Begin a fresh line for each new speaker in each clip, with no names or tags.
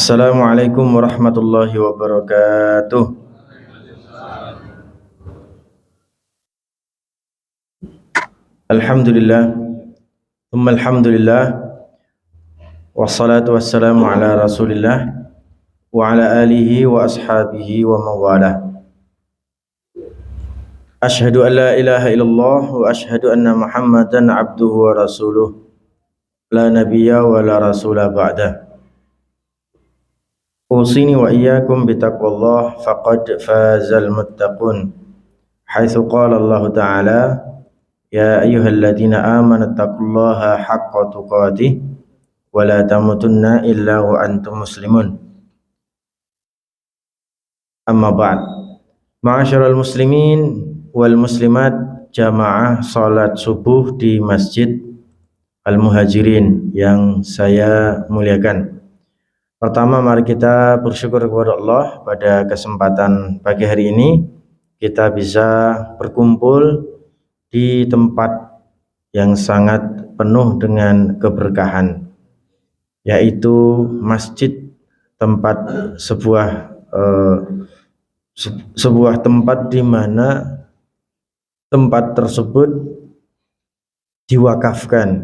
Assalamualaikum warahmatullahi wabarakatuh. Alhamdulillah, alhamdulillah, wassalatu wassalamu ala rasulillah wa ala alihi wa ashabihi wa mawalah. Ashhadu an la ilaha illallah wa ashhadu anna muhammadan abduhu wa rasuluh, la nabiyya wa la rasula ba'dah. Usini wa iyyakum bitaqwallah faqad fazal muttaqun. Haitsu qala Allah Ta'ala, ya ayyuhalladzina amanu taqullaha haqqa tuqatih wa la tamutunna illa wa antum muslimun. Amma ba'd. Ma'asyiral muslimin wal muslimat, jamaah salat subuh di Masjid Al-Muhajirin yang saya muliakan. Pertama, mari kita bersyukur kepada Allah pada kesempatan pagi hari ini kita bisa berkumpul di tempat yang sangat penuh dengan keberkahan, yaitu masjid, tempat sebuah tempat di mana tempat tersebut diwakafkan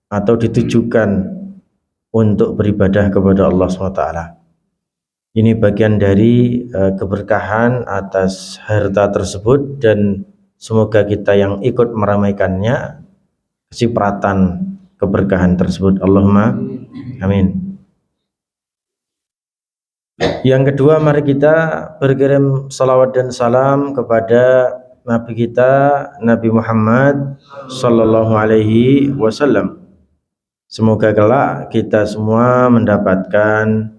atau ditujukan untuk beribadah kepada Allah SWT. Ini bagian dari keberkahan atas harta tersebut, dan semoga kita yang ikut meramaikannya kecipratan keberkahan tersebut. Allahumma amin. Yang kedua, mari kita berkirim salawat dan salam kepada Nabi kita, Nabi Muhammad sallallahu alaihi wasallam. Semoga kelak kita semua mendapatkan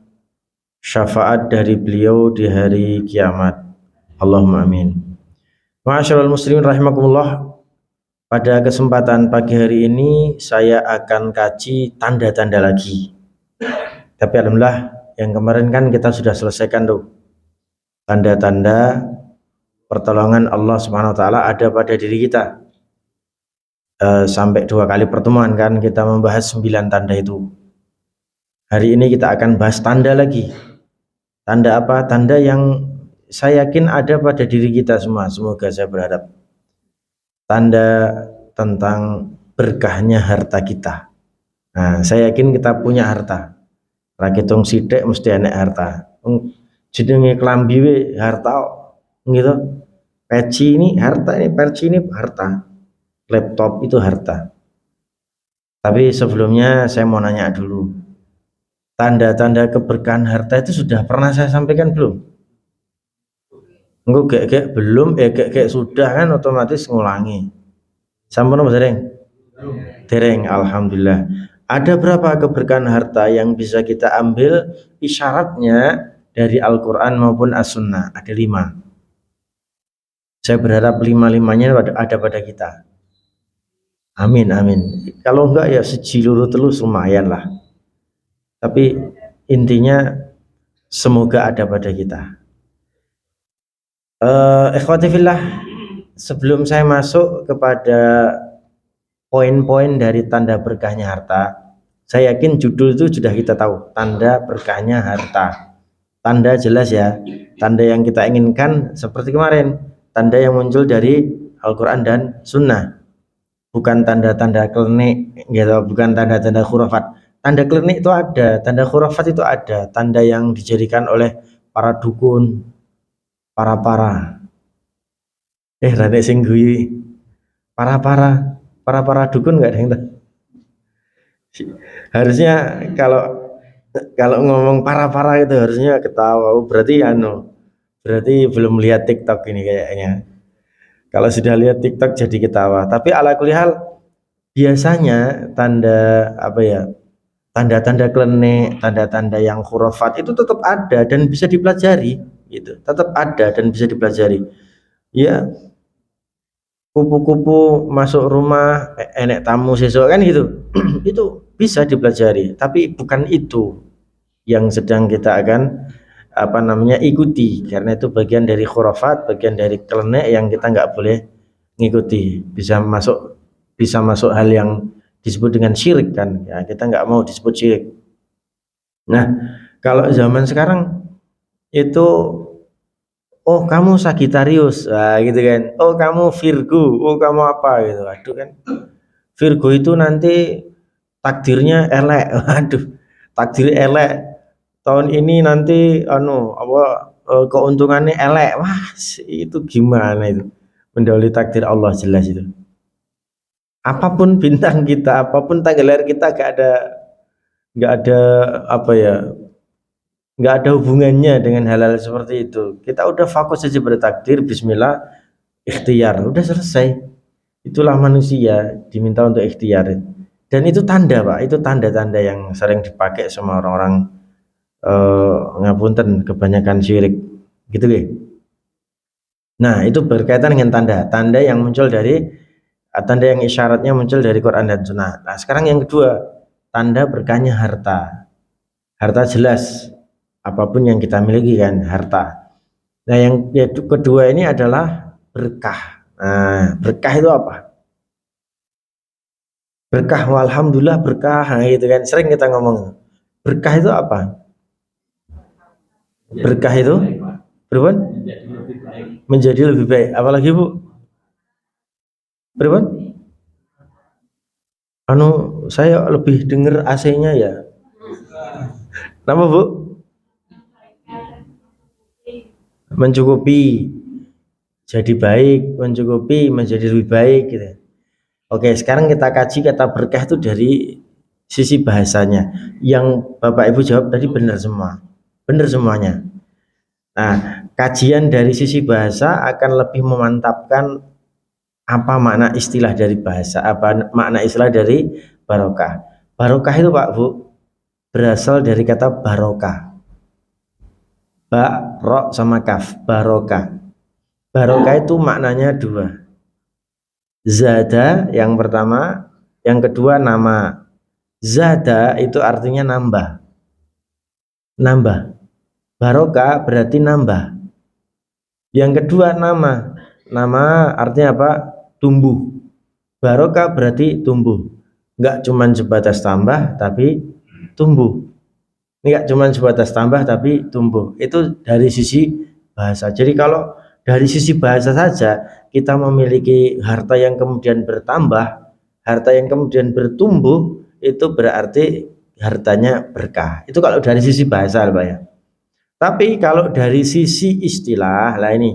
syafaat dari beliau di hari kiamat. Allahumma amin. Ma'asyiral muslimin rahimakumullah. Pada kesempatan pagi hari ini saya akan kaji tanda-tanda lagi. Tapi alhamdulillah yang kemarin kan kita sudah selesaikan tuh. Tanda-tanda pertolongan Allah Subhanahu wa taala ada pada diri kita. Sampai 2 kali pertemuan kan kita membahas 9 tanda itu. Hari ini kita akan bahas tanda lagi. Tanda apa? Tanda yang saya yakin ada pada diri kita semua. Semoga saya berharap. Tanda tentang berkahnya harta kita. Nah, saya yakin kita punya harta. Rakitung sithik mesti enek harta. Jenenge klambi we harta gitu. Peci ini harta, ini perci ini harta. Laptop itu harta. Tapi sebelumnya saya mau nanya dulu, tanda-tanda keberkahan harta itu sudah pernah saya sampaikan belum? Enggak, kayak belum, kayak sudah kan otomatis ngulangi. Sampun apa dereng? Dereng, alhamdulillah. Ada berapa keberkahan harta yang bisa kita ambil isyaratnya dari Al-Quran maupun As-Sunnah? Ada 5. Saya berharap 5-5-nya ada pada kita. Amin, amin. Kalau enggak ya sejiluru telus lumayan lah. Tapi intinya semoga ada pada kita. Ikhwati fillah, sebelum saya masuk kepada poin-poin dari tanda berkahnya harta, saya yakin judul itu sudah kita tahu, tanda berkahnya harta. Tanda jelas ya, tanda yang kita inginkan seperti kemarin, tanda yang muncul dari Al-Quran dan Sunnah. Bukan tanda-tanda klinik gitu, bukan tanda-tanda khurafat. Tanda klinik itu ada, tanda khurafat itu ada, tanda yang dijadikan oleh para dukun, para rane sing guyu. Para dukun enggak ada yang tahu. Harusnya kalau ngomong para itu harusnya ketawa. Berarti belum lihat TikTok ini kayaknya. Kalau sudah lihat TikTok jadi ketawa. Tapi ala kulli hal, biasanya tanda-tanda klenik, tanda-tanda yang khurafat itu tetap ada dan bisa dipelajari gitu. Tetap ada dan bisa dipelajari. Ya, kupu-kupu masuk rumah, enek tamu sesuk kan gitu. Itu bisa dipelajari, tapi bukan itu yang sedang kita akan ikuti, karena itu bagian dari khurafat, bagian dari klenik yang kita nggak boleh ngikuti. Bisa masuk hal yang disebut dengan syirik kan ya, kita nggak mau disebut syirik. Nah, Kalau zaman sekarang itu, oh kamu Sagitarius, gitu kan. Oh kamu Virgo, oh kamu apa gitu. Aduh kan. Virgo itu nanti takdirnya elek. Waduh, takdir elek. Tahun ini nanti keuntungannya elek. Wah, itu gimana itu? Mendahului takdir Allah jelas itu. Apapun bintang kita, apapun tanggal lahir kita, nggak ada apa ya, nggak ada hubungannya dengan hal-hal seperti itu. Kita udah fokus saja pada takdir, Bismillah, ikhtiar, udah selesai. Itulah manusia diminta untuk ikhtiar. Dan itu tanda Pak, itu tanda-tanda yang sering dipakai sama orang-orang ngapunten kebanyakan syirik, gitu ya. Nah itu berkaitan dengan tanda yang muncul dari tanda yang isyaratnya muncul dari Quran dan Sunnah. Nah sekarang yang kedua, tanda berkahnya harta. Harta jelas, apapun yang kita miliki kan harta. Nah yang kedua ini adalah berkah. Nah berkah itu apa? Berkah, alhamdulillah berkah, nah, gitu kan. Sering kita ngomong. Berkah itu apa? Berkah itu berapa? Menjadi lebih baik. Apalagi Bu? Berapa? Saya lebih dengar AC-nya ya. Nama Bu? Mencukupi, jadi baik, mencukupi, menjadi lebih baik gitu. Oke, sekarang kita kaji kata berkah itu dari sisi bahasanya. Yang Bapak Ibu jawab tadi benar semua. Benar semuanya. Nah, kajian dari sisi bahasa akan lebih memantapkan apa makna istilah dari bahasa, apa makna istilah dari barokah. Barokah itu Pak Bu berasal dari kata barokah. Ba, ro sama kaf, barokah. Barokah itu maknanya dua. Zada yang pertama, yang kedua nama. Zada itu artinya nambah. Nambah. Barokah berarti nambah. Yang kedua nama. Nama artinya apa? Tumbuh. Barokah berarti tumbuh. Enggak cuma sebatas tambah tapi tumbuh. Enggak cuma sebatas tambah tapi tumbuh. Itu dari sisi bahasa. Jadi kalau dari sisi bahasa saja kita memiliki harta yang kemudian bertambah, harta yang kemudian bertumbuh, itu berarti hartanya berkah. Itu kalau dari sisi bahasa Pak ya. Tapi kalau dari sisi istilah, lah ini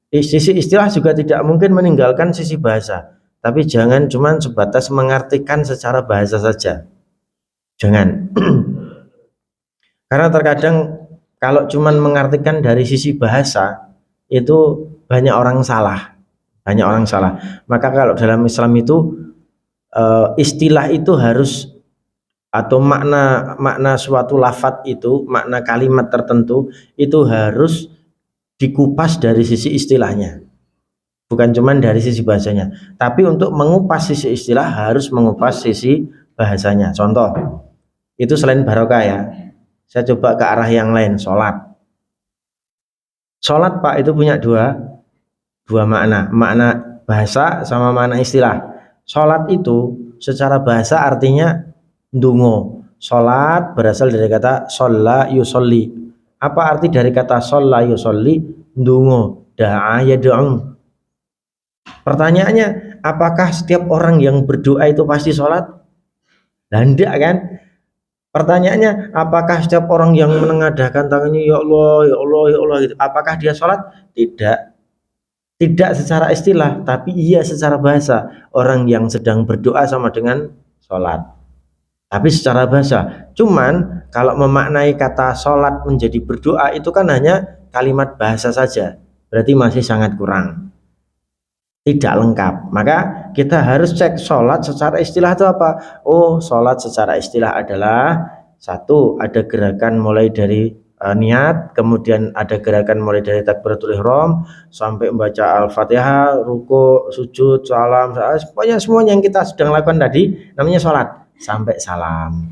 sisi istilah juga tidak mungkin meninggalkan sisi bahasa. Tapi jangan cuma sebatas mengartikan secara bahasa saja. Jangan. Karena terkadang kalau cuma mengartikan dari sisi bahasa itu banyak orang salah. Banyak orang salah. Maka kalau dalam Islam itu istilah itu harus, atau makna suatu lafadz itu, makna kalimat tertentu itu harus dikupas dari sisi istilahnya. Bukan cuma dari sisi bahasanya. Tapi untuk mengupas sisi istilah harus mengupas sisi bahasanya. Contoh, itu selain barokah ya. Saya coba ke arah yang lain, sholat. Sholat Pak itu punya dua makna bahasa sama makna istilah. Sholat itu secara bahasa artinya ndungo. Sholat berasal dari kata sholla yusolli. Apa arti dari kata sholla yusolli? Ndungo, da'a yad'u. Pertanyaannya, apakah setiap orang yang berdoa itu pasti sholat? Tidak kan? Pertanyaannya, apakah setiap orang yang menengadahkan tangannya ya Allah, ya Allah, ya Allah gitu, apakah dia sholat? Tidak. Tidak secara istilah, tapi iya secara bahasa. Orang yang sedang berdoa sama dengan sholat. Tapi secara bahasa. Cuman kalau memaknai kata sholat menjadi berdoa itu kan hanya kalimat bahasa saja. Berarti masih sangat kurang. Tidak lengkap. Maka kita harus cek sholat secara istilah itu apa. Oh, sholat secara istilah adalah satu, ada gerakan mulai dari niat, kemudian ada gerakan mulai dari takbiratul ihram sampai membaca al-fatihah, ruku, sujud, salam, pokoknya semuanya yang kita sedang lakukan tadi namanya sholat sampai salam.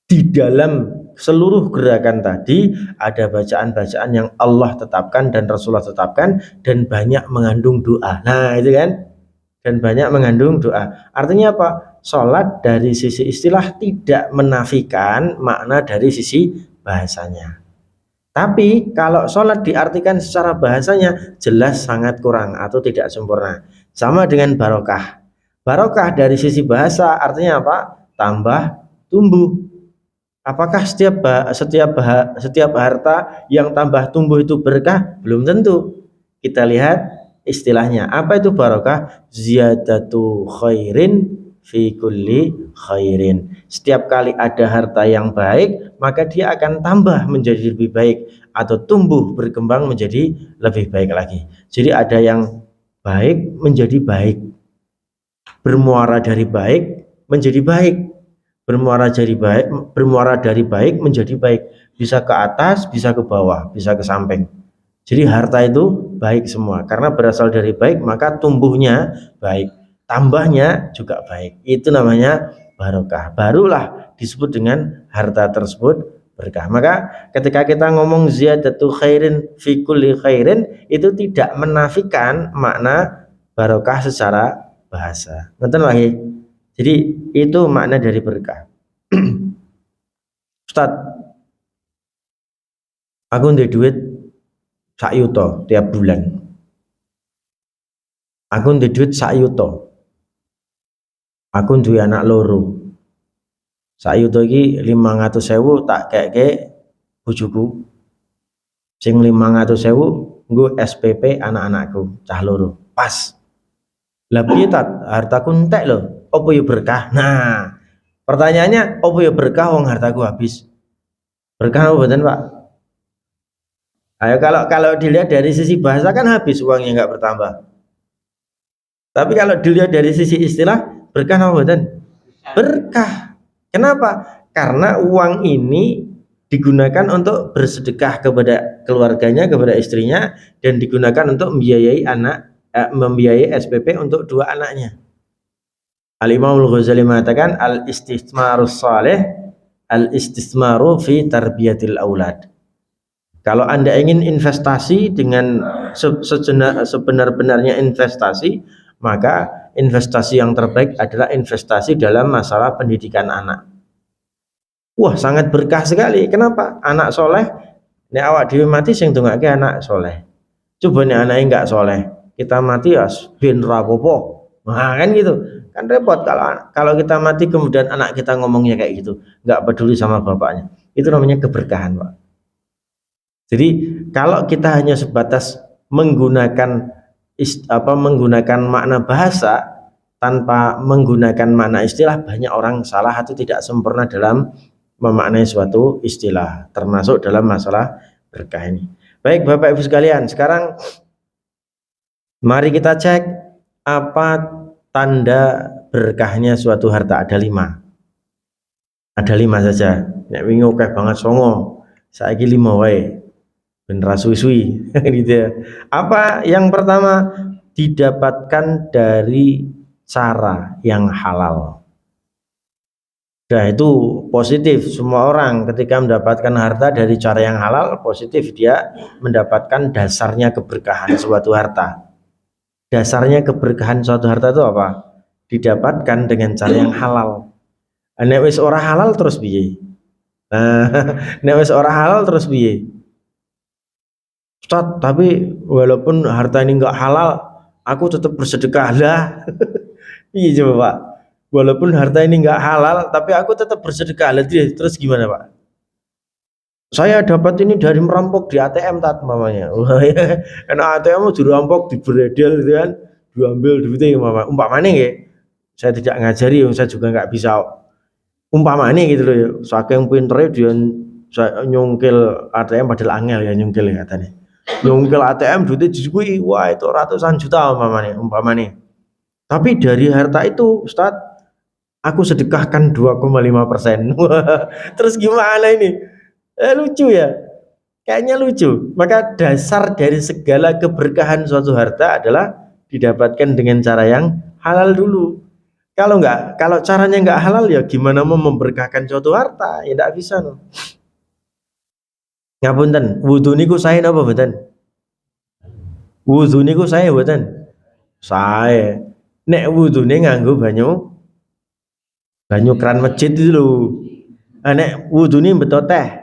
Di dalam seluruh gerakan tadi ada bacaan-bacaan yang Allah tetapkan dan Rasulullah tetapkan dan banyak mengandung doa. Nah itu kan, dan banyak mengandung doa. Artinya apa? Sholat dari sisi istilah tidak menafikan makna dari sisi bahasanya. Tapi kalau sholat diartikan secara bahasanya jelas sangat kurang atau tidak sempurna. Sama dengan barokah. Barokah dari sisi bahasa artinya apa? Tambah, tumbuh. Apakah setiap harta yang tambah tumbuh itu berkah? Belum tentu. Kita lihat istilahnya. Apa itu barokah? Ziyadatu khairin fi kulli khairin. Setiap kali ada harta yang baik, maka dia akan tambah menjadi lebih baik atau tumbuh berkembang menjadi lebih baik lagi. Jadi ada yang baik menjadi baik, bermuara dari baik menjadi baik, bermuara dari baik menjadi baik, bisa ke atas, bisa ke bawah, bisa ke samping. Jadi harta itu baik semua karena berasal dari baik, maka tumbuhnya baik, tambahnya juga baik. Itu namanya barokah. Barulah disebut dengan harta tersebut berkah. Maka ketika kita ngomong ziyadatu khairin fi kulli khairin, itu tidak menafikan makna barokah secara bahasa. Ngerti lagi? Jadi itu makna dari berkah. Ustaz, aku ndek duit sak yuto tiap bulan. Aku ndek duit sak yuto. Aku duwe anak loro. Sak yuto iki 500.000 tak keke bojoku. Sing 500.000 nggo SPP anak-anakku, cah loro. Pas. Lah piye tat? Hartaku entek lho. Apa ya berkah? Nah, pertanyaannya apa ya berkah wong hartaku habis? Berkah apa mboten, Pak? Ayo kalau dilihat dari sisi bahasa kan habis uangnya nggak bertambah. Tapi kalau dilihat dari sisi istilah berkah apa mboten? Berkah. Kenapa? Karena uang ini digunakan untuk bersedekah kepada keluarganya, kepada istrinya, dan digunakan untuk membiayai SPP untuk dua anaknya. Al-Imam Al-Ghazali mengatakan al-istismaru salih al-istismaru fi tarbiyatil aulad. Kalau Anda ingin investasi dengan sebenar-benarnya investasi, maka investasi yang terbaik adalah investasi dalam masalah pendidikan anak. Wah, sangat berkah sekali. Kenapa? Anak soleh, nek awak dhewe mati sing dongake anak soleh. Coba nek anaknya enggak soleh, kita mati ya ben rapopo. Nah, kan gitu. Kan repot kalau kita mati kemudian anak kita ngomongnya kayak gitu, enggak peduli sama bapaknya. Itu namanya keberkahan, Pak. Jadi kalau kita hanya sebatas menggunakan menggunakan makna bahasa tanpa menggunakan makna istilah, banyak orang salah atau tidak sempurna dalam memaknai suatu istilah, termasuk dalam masalah berkah ini. Baik Bapak Ibu sekalian, sekarang mari kita cek apa tanda berkahnya suatu harta. Ada 5. Ada 5 saja. Nek wingi akeh banget songo, saiki 5 wae. Ben ra suwi-suwi gitu ya. Apa yang pertama? Didapatkan dari cara yang halal. Nah itu positif, semua orang ketika mendapatkan harta dari cara yang halal positif, dia mendapatkan dasarnya keberkahan suatu harta. Dasarnya keberkahan suatu harta itu apa? Didapatkan dengan cara yang halal. Nek wis ora halal terus piye? Nek wis ora halal terus piye? Ustaz, tapi walaupun harta ini enggak halal, aku tetap bersedekah lah. Iya coba Pak. Walaupun harta ini enggak halal, tapi aku tetap bersedekah lah. Terus gimana Pak? Saya dapat ini dari merampok di ATM tat mamanya. Wah ya, karena ATM dirampok, diberedel gitu kan, diambil duitnya mama. Umpamanya ya, saya tidak ngajari, saya juga nggak bisa. Umpamanya gitu loh ya, saking pinternya dia nyongkel ATM padahal angel ya nyongkel ya katanya. Nyongkel ATM duitnya dijukui, wah itu ratusan juta umpamanya. Tapi dari harta itu, Ustaz, aku sedekahkan 2,5%. Terus gimana ini? Lucu ya, kayaknya lucu. Maka dasar dari segala keberkahan suatu harta adalah didapatkan dengan cara yang halal dulu. Kalau caranya nggak halal ya gimana mau memberkahkan suatu harta? Ya nggak bisa no. Ngapunten, wudhu niku saya napa mboten? Wudhu niku saya mboten? Saya. Nek wudhune nganggo banyu keran masjid itu lho. Nek wudhune beto teh.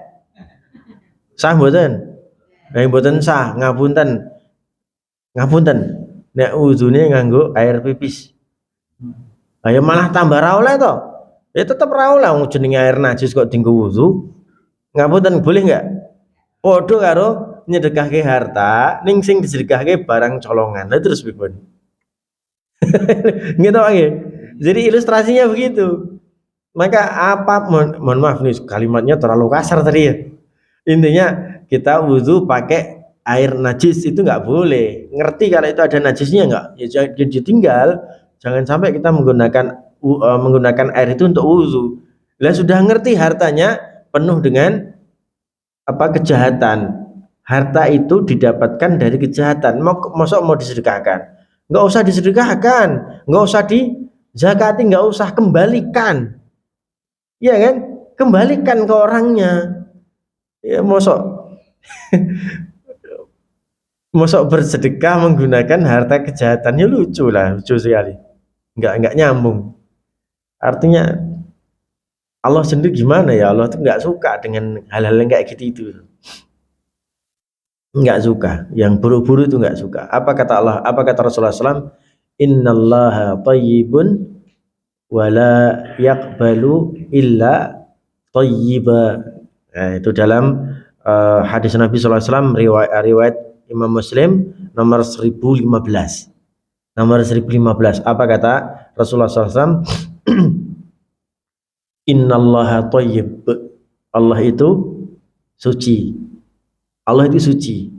Sah mboten? Mboten sah, ngapunten. Ngapunten. Nek wudune nganggo air pipis. Ayo malah tambah ra oleh to. Ya tetep ra oleh wong jenenge air najis kok dienggo wudu. Ngapunten boleh enggak? Padha karo nyedekahke harta ning sing disedekahke barang colongan. Lah terus pripun? Gitu nggih. Jadi ilustrasinya begitu. Maka mohon maaf nih kalimatnya terlalu kasar tadi ya. Intinya kita wudhu pakai air najis itu nggak boleh. Ngerti kalau itu ada najisnya nggak? Ya jangan ditinggal. Jangan sampai kita menggunakan air itu untuk wudhu. Lah sudah ngerti hartanya penuh dengan kejahatan. Harta itu didapatkan dari kejahatan. Masa mau disedekahkan? Nggak usah disedekahkan, nggak usah dizakati, nggak usah kembalikan. Ya kan? Kembalikan ke orangnya. Ya mosok mosok bersedekah menggunakan harta kejahatannya, lucu sekali. Enggak nyambung. Artinya Allah sendiri gimana ya? Allah tuh enggak suka dengan hal-hal yang kayak gitu itu. Enggak suka. Yang buru-buru itu enggak suka. Apa kata Allah? Apa kata Rasulullah SAW? Innallaha thayyibun wala yaqbalu illa thayyiba. Nah, itu dalam hadis Nabi SAW riwayat Imam Muslim nomor 1015. Nomor 1015. Apa kata Rasulullah SAW? Innallaha thayyib. Allah itu suci. Allah itu suci.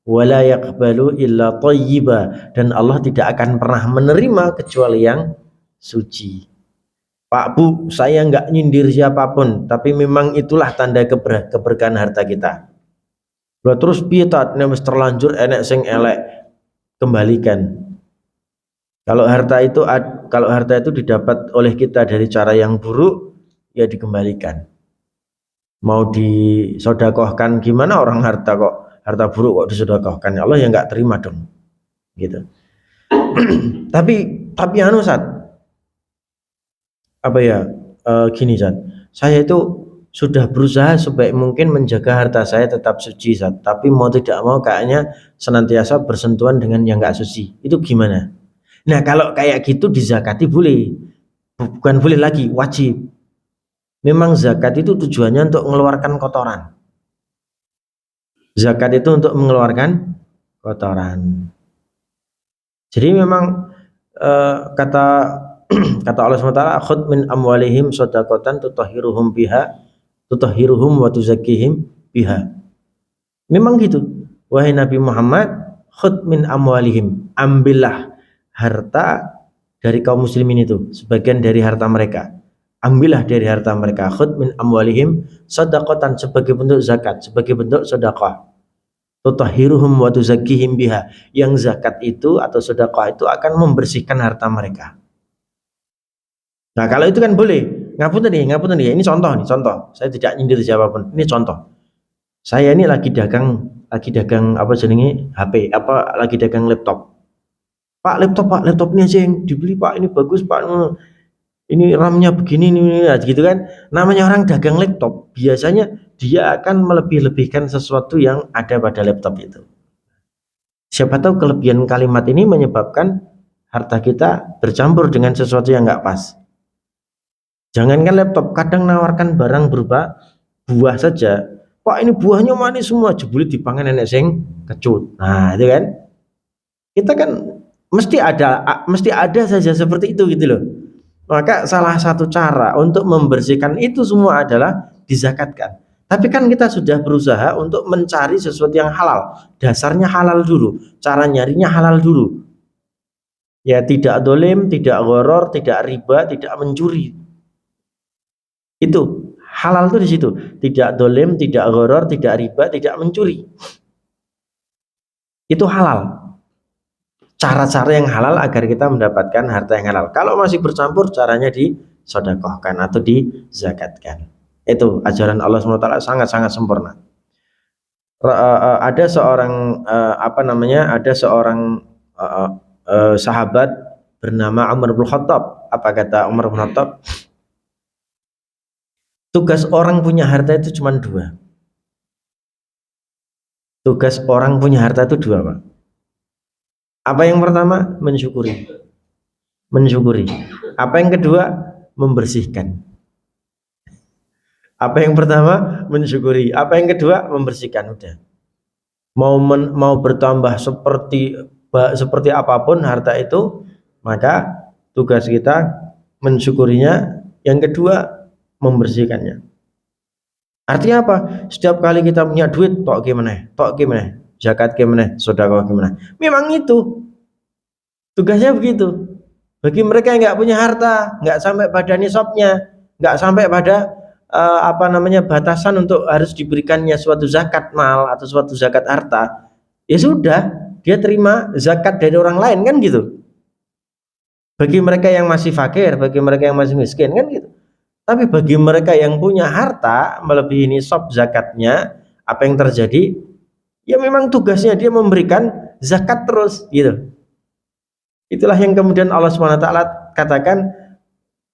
Wala yaqbalu illa thayyiba, dan Allah tidak akan pernah menerima kecuali yang suci. Pak Bu, saya nggak nyindir siapapun, tapi memang itulah tanda keberkahan harta kita. Lah terus piye ta nek wis terlanjur enek sing elek, kembalikan. Kalau harta itu didapat oleh kita dari cara yang buruk, ya dikembalikan. Mau disodakohkan gimana, orang harta buruk kok disodakohkan, Allah ya nggak terima dong, gitu. tapi anu Sat, gini Sat, saya itu sudah berusaha sebaik mungkin menjaga harta saya tetap suci Sat, tapi mau tidak mau kayaknya senantiasa bersentuhan dengan yang nggak suci. Itu gimana? Nah kalau kayak gitu dizakati boleh, bukan boleh lagi, wajib. Memang zakat itu tujuannya untuk mengeluarkan kotoran. Zakat itu untuk mengeluarkan kotoran. Jadi memang kata Allah SWT, khudh min amwalihim shadaqatan tutahhiruhum wa tuzakkihim biha. Memang gitu. Wahai Nabi Muhammad, khudh min amwalihim, ambillah harta dari kaum muslimin itu, sebagian dari harta mereka. Ambillah dari harta mereka, khudh min amwalihim shadaqatan, sebagai bentuk zakat, sebagai bentuk sedekah. Tutahhiruhum wa tuzakkihim biha, yang zakat itu atau sedekah itu akan membersihkan harta mereka. Nah, kalau itu kan boleh. Ngapunten nih. Ini contoh. Saya tidak nyindir siapapun. Ini contoh. Saya ini lagi dagang HP, lagi dagang laptop. Pak, laptop ini aja yang dibeli Pak, ini bagus Pak. Ini RAM-nya begini nih, gitu kan. Namanya orang dagang laptop, biasanya dia akan melebih-lebihkan sesuatu yang ada pada laptop itu. Siapa tahu kelebihan kalimat ini menyebabkan harta kita bercampur dengan sesuatu yang nggak pas. Jangankan laptop, kadang nawarkan barang berupa buah saja. Pak, ini buahnya manis semua, jebule dipangan nenek sing kecut. Nah, itu kan. Kita kan mesti ada saja seperti itu gitu loh. Maka salah satu cara untuk membersihkan itu semua adalah dizakatkan. Tapi kan kita sudah berusaha untuk mencari sesuatu yang halal. Dasarnya halal dulu. Cara nyarinya halal dulu. Ya tidak dolim, tidak gharar, tidak riba, tidak mencuri. Itu halal tuh di situ. Tidak dolim, tidak gharar, tidak riba, tidak mencuri. Itu halal. Cara-cara yang halal agar kita mendapatkan harta yang halal. Kalau masih bercampur, caranya disedekahkan atau dizakatkan. Itu ajaran Allah SWT sangat-sangat sempurna. Ada seorang sahabat bernama Umar bin Khattab. Apa kata Umar bin Khattab? Tugas orang punya harta itu cuma dua. Tugas orang punya harta itu dua, Pak. Apa yang pertama? Mensyukuri. Mensyukuri. Apa yang kedua? Membersihkan. Apa yang pertama? Mensyukuri. Apa yang kedua? Membersihkan. Udah. Mau bertambah seperti apapun harta itu, maka tugas kita mensyukurinya. Yang kedua, membersihkannya. Artinya apa? Setiap kali kita punya duit, tok gimana, zakat gimana, sedekah gimana. Memang itu tugasnya begitu. Bagi mereka yang nggak punya harta, nggak sampai pada nisabnya, nggak sampai pada batasan untuk harus diberikannya suatu zakat mal atau suatu zakat harta, ya sudah, dia terima zakat dari orang lain, kan gitu. Bagi mereka yang masih fakir, bagi mereka yang masih miskin, kan gitu. Tapi bagi mereka yang punya harta melebihi nisab zakatnya, apa yang terjadi? Ya memang tugasnya dia memberikan zakat terus, gitu. Itulah yang kemudian Allah SWT katakan,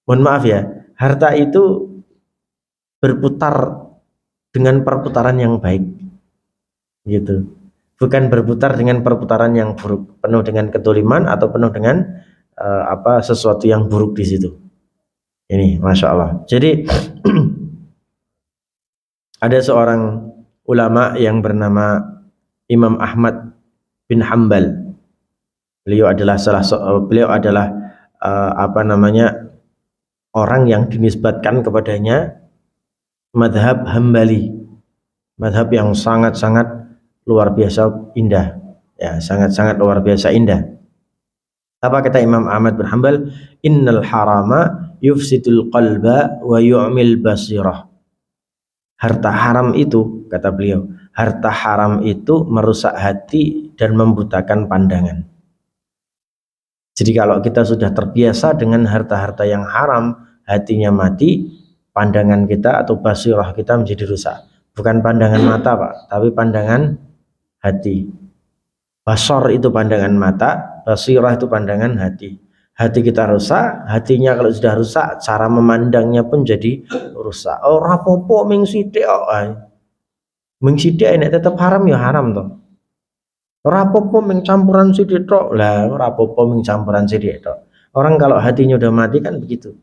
mohon maaf ya, harta itu berputar dengan perputaran yang baik, gitu. Bukan berputar dengan perputaran yang buruk, penuh dengan kedoliman atau penuh dengan sesuatu yang buruk di situ. Ini Masya Allah. Jadi ada seorang ulama yang bernama Imam Ahmad bin Hambal. Beliau adalah orang yang dinisbatkan kepadanya madhab Hambali, madhab yang sangat-sangat luar biasa indah, ya, sangat-sangat luar biasa indah. Apa kata Imam Ahmad bin Hambal? Innal harama yufsidul qalba wa yu'mil basirah. Harta haram itu, kata beliau, harta haram itu merusak hati dan membutakan pandangan. Jadi kalau kita sudah terbiasa dengan harta-harta yang haram, hatinya mati, pandangan kita atau basirah kita menjadi rusak. Bukan pandangan mata, Pak, tapi pandangan hati. Basor itu pandangan mata, basirah itu pandangan hati. Hati kita rusak, hatinya kalau sudah rusak, cara memandangnya pun jadi rusak. Oh, rapopo ming sithik kok. Ming sithik nek tetep haram ya haram toh. Rapopo ming campuran sithik tok. Lah, rapopo ming campuran sithik tok. Orang kalau hatinya udah mati kan begitu.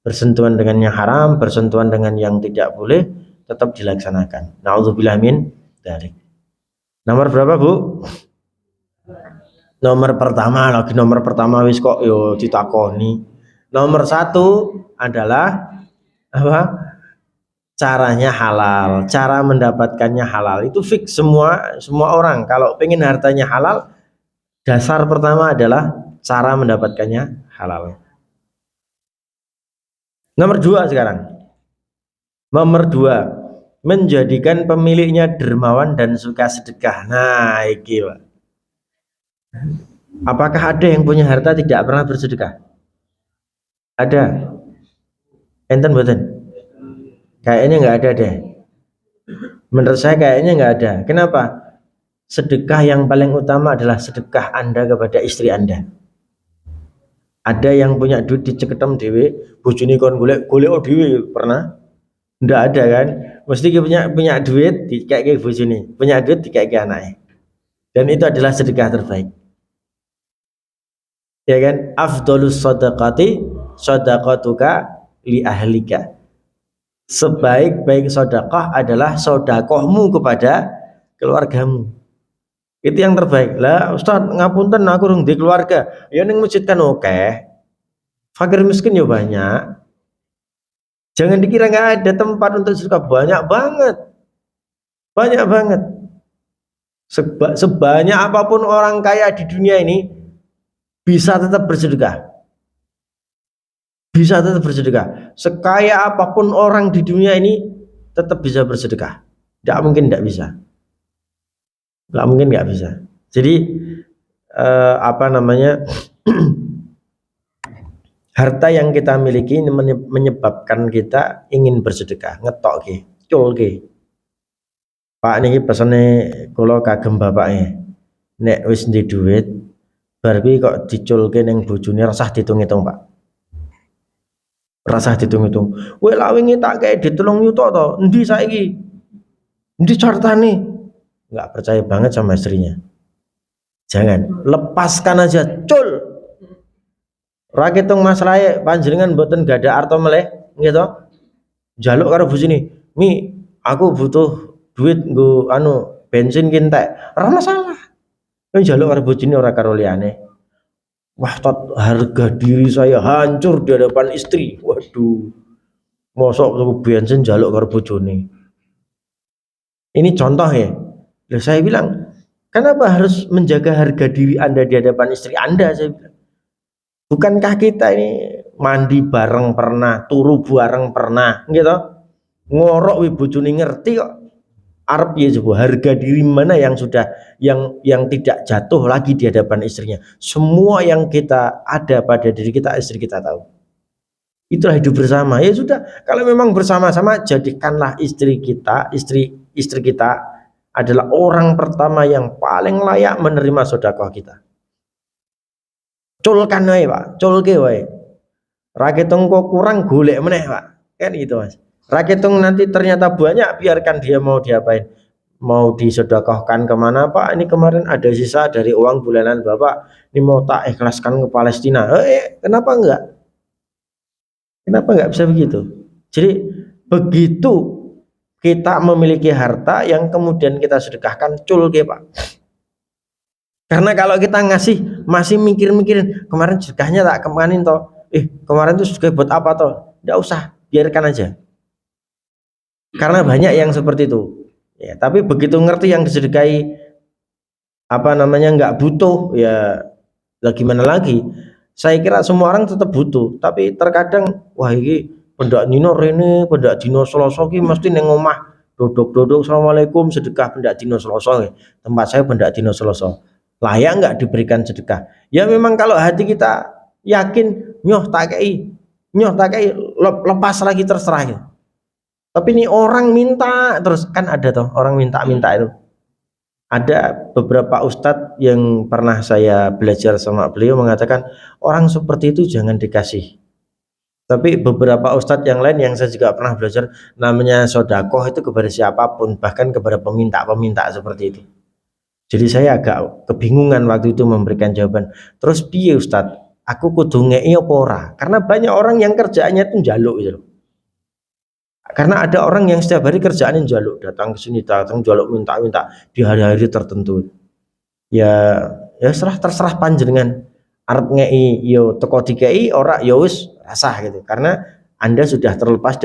Bersentuhan dengan yang haram, bersentuhan dengan yang tidak boleh, tetap dilaksanakan. Nauzubillah min dzalik. Nomor berapa, Bu? Nomor pertama wis kok yo ditakoni. Nomor 1 adalah apa? Caranya halal, cara mendapatkannya halal. Itu fix semua orang kalau pengen hartanya halal, dasar pertama adalah cara mendapatkannya halal. Nomor 2 sekarang. Nomor 2, menjadikan pemiliknya dermawan dan suka sedekah. Nah, iki, Pak. Apakah ada yang punya harta tidak pernah bersedekah? Ada? Enten mboten? Kayaknya nggak ada deh. Menurut saya kayaknya nggak ada. Kenapa? Sedekah yang paling utama adalah sedekah Anda kepada istri Anda. Ada yang punya duit diceketem dhewe, bojone kon golek dhewe, pernah? Nggak ada kan? Mesti punya duit dikeke bojone, punya duit dikeke anaknya. Dan itu adalah sedekah terbaik. Ya kan? Afdhalus shadaqati shadaqatuka li ahlika. Sebaik-baik sedekah adalah sedekahmu kepada keluargamu. Itu yang terbaik. Lah Ustaz, ngapunten aku urung di keluarga. Ya ning masjid kan oke. Fakir miskin ya banyak. Jangan dikira nggak ada tempat untuk sedekah, banyak banget. Banyak banget. Sebanyak apapun orang kaya di dunia ini bisa tetap bersedekah. Bisa tetap bersedekah. Sekaya apapun orang di dunia ini tetap bisa bersedekah. Tidak mungkin tidak bisa. Tidak mungkin nggak bisa. Jadi harta yang kita miliki menyebabkan kita ingin bersedekah, ngetok ki, cul ki. Pak niki pesene kula kagem bapake. Nek wis ndek duit, bar kuwi kok diculke ning bojone rasah ditung-itung, Pak. Rasah ditung-itung. Kowe lak wingi tak kei di 3 juta to, endi saiki? Endi cartane? nggak percaya banget sama istrinya. Jangan, lepaskan aja, cul. Rakitung masalahnya panjenengan mboten gak ada arto meleh, gitu. Jaluk karo bojone, "Mi, aku butuh duit nggo bensin kintek." Ora masalah. Jaluk karo bojone ora karo liyane. Wah, harga diri saya hancur di hadapan istri. Waduh. Mosok tuku bensin jaluk karo bojone. Ini contoh ya. Lah saya bilang, kenapa harus menjaga harga diri Anda di hadapan istri Anda? Saya bilang, bukankah kita ini mandi bareng pernah, turu bareng pernah, gitu? Ngorok wi bojone ngerti kok. Arep ya coba harga diri mana yang sudah yang tidak jatuh lagi di hadapan istrinya. Semua yang kita ada pada diri kita, istri kita tahu. Itulah hidup bersama. Ya sudah, kalau memang bersama-sama, jadikanlah istri kita adalah orang pertama yang paling layak menerima sedekah kita. Culkan wae, Pak. Culke wae. Ra ketung kok kurang golek meneh, Pak. Kan gitu, Mas. Ra ketung nanti ternyata banyak, biarkan dia mau diapain. Mau disedekahkan kemana, Pak? Ini kemarin ada sisa dari uang bulanan Bapak. Ini mau tak ikhlaskan ke Palestina. Kenapa enggak? Kenapa nggak bisa begitu? Jadi begitu kita memiliki harta yang kemudian kita sedekahkan, culke Pak. Karena kalau kita ngasih masih mikir-mikirin kemarin sedekahnya tak kemanin toh, kemarin tuh sedekah buat apa toh? Nggak usah, biarkan aja. Karena banyak yang seperti itu. Ya, tapi begitu ngerti yang disedekahi nggak butuh, ya gimana lagi? Saya kira semua orang tetap butuh, tapi terkadang wah ini pendak dino rene, pendak dino Selasa ki mesti neng omah dodok-dodok assalamualaikum sedekah pendak dino Selasa. Tempat saya pendak dino Selasa. Layak nggak diberikan sedekah? Ya memang kalau hati kita yakin nyoh tak kei, lepas lagi terserah ya. Tapi ini orang minta terus, kan ada toh orang minta-minta itu. Ada beberapa ustadz yang pernah saya belajar sama beliau mengatakan orang seperti itu jangan dikasih. Tapi beberapa ustadz yang lain yang saya juga pernah belajar, namanya sodakoh itu kepada siapapun, bahkan kepada peminta-peminta seperti itu. Jadi saya agak kebingungan waktu itu memberikan jawaban. Terus piye ustadz, aku kudu ngei apa ora? Karena banyak orang yang kerjaannya itu njaluk gitu loh. Karena ada orang yang setiap hari kerjaannya jaluk, datang ke sini, datang jaluk minta-minta di hari-hari tertentu. Ya terserah panjenengan. Arep ngei yo teko dikei ora yo wis rasah gitu. Karena Anda sudah terlepas